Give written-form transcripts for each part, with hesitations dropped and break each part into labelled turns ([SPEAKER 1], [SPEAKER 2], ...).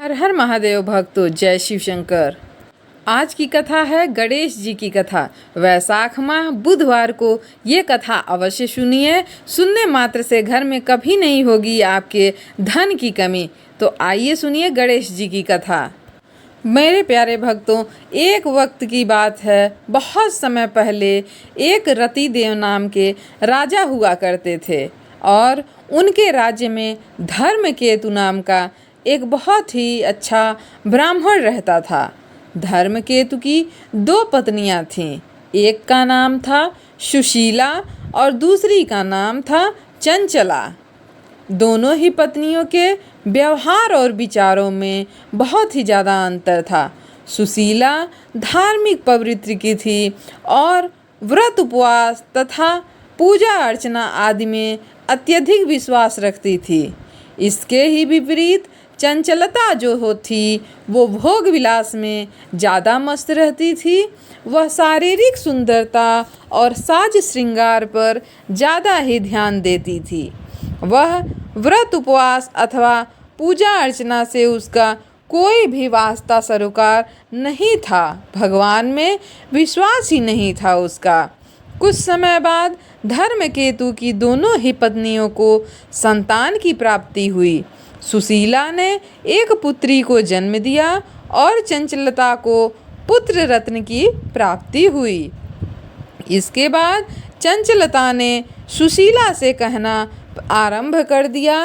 [SPEAKER 1] हर हर महादेव भक्तों, जय शिव शंकर। आज की कथा है गणेश जी की कथा। वैशाख माह बुधवार को ये कथा अवश्य सुनिए। सुनने मात्र से घर में कभी नहीं होगी आपके धन की कमी। तो आइए सुनिए गणेश जी की कथा। मेरे प्यारे भक्तों, एक वक्त की बात है, बहुत समय पहले एक रतिदेव नाम के राजा हुआ करते थे और उनके राज्य में धर्मकेतु नाम का एक बहुत ही अच्छा ब्राह्मण रहता था। धर्मकेतु की दो पत्नियां थीं। एक का नाम था सुशीला और दूसरी का नाम था चंचला। दोनों ही पत्नियों के व्यवहार और विचारों में बहुत ही ज़्यादा अंतर था। सुशीला धार्मिक प्रवृत्ति की थी और व्रत उपवास तथा पूजा अर्चना आदि में अत्यधिक विश्वास रखती थी। इसके ही विपरीत चंचलता जो थी वो भोग विलास में ज़्यादा मस्त रहती थी। वह शारीरिक सुंदरता और साज श्रृंगार पर ज़्यादा ही ध्यान देती थी। वह व्रत उपवास अथवा पूजा अर्चना से उसका कोई भी वास्ता सरोकार नहीं था। भगवान में विश्वास ही नहीं था उसका। कुछ समय बाद धर्मकेतु की दोनों ही पत्नियों को संतान की प्राप्ति हुई। सुशीला ने एक पुत्री को जन्म दिया और चंचलता को पुत्र रत्न की प्राप्ति हुई। इसके बाद चंचलता ने सुशीला से कहना आरंभ कर दिया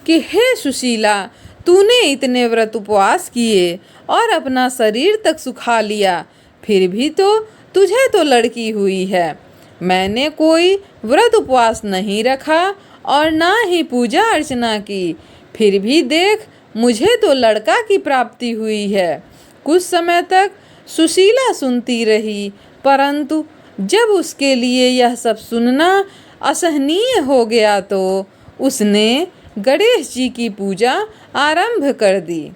[SPEAKER 1] कि हे सुशीला, तूने इतने व्रत उपवास किए और अपना शरीर तक सुखा लिया, फिर भी तो तुझे तो लड़की हुई है। मैंने कोई व्रत उपवास नहीं रखा और ना ही पूजा अर्चना की, फिर भी देख मुझे तो लड़का की प्राप्ति हुई है। कुछ समय तक सुशीला सुनती रही, परंतु जब उसके लिए यह सब सुनना असहनीय हो गया तो उसने गणेश जी की पूजा आरंभ कर दी।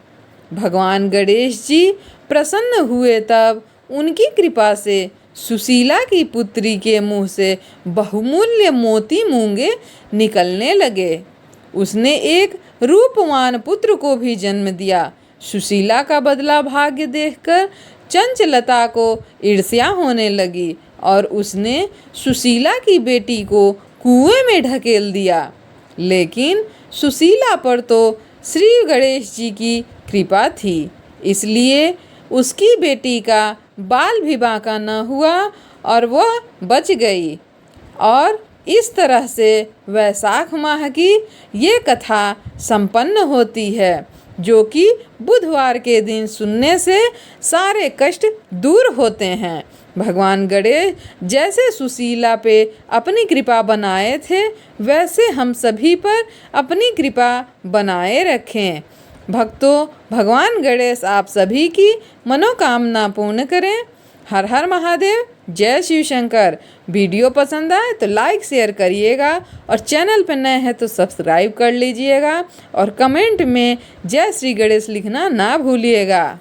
[SPEAKER 1] भगवान गणेश जी प्रसन्न हुए तब उनकी कृपा से सुशीला की पुत्री के मुंह से बहुमूल्य मोती मूंगे निकलने लगे। उसने एक रूपवान पुत्र को भी जन्म दिया। सुशीला का बदला भाग्य देखकर चंचलता को ईर्ष्या होने लगी और उसने सुशीला की बेटी को कुएं में ढकेल दिया। लेकिन सुशीला पर तो श्री गणेश जी की कृपा थी, इसलिए उसकी बेटी का बाल भी बांका न हुआ और वह बच गई। और इस तरह से वैशाख माह की ये कथा संपन्न होती है, जो कि बुधवार के दिन सुनने से सारे कष्ट दूर होते हैं। भगवान गणेश जैसे सुशीला पे अपनी कृपा बनाए थे, वैसे हम सभी पर अपनी कृपा बनाए रखें। भक्तों, भगवान गणेश आप सभी की मनोकामना पूर्ण करें। हर हर महादेव, जय शिव शंकर। वीडियो पसंद आए तो लाइक शेयर करिएगा और चैनल पर नए हैं तो सब्सक्राइब कर लीजिएगा और कमेंट में जय श्री गणेश लिखना ना भूलिएगा।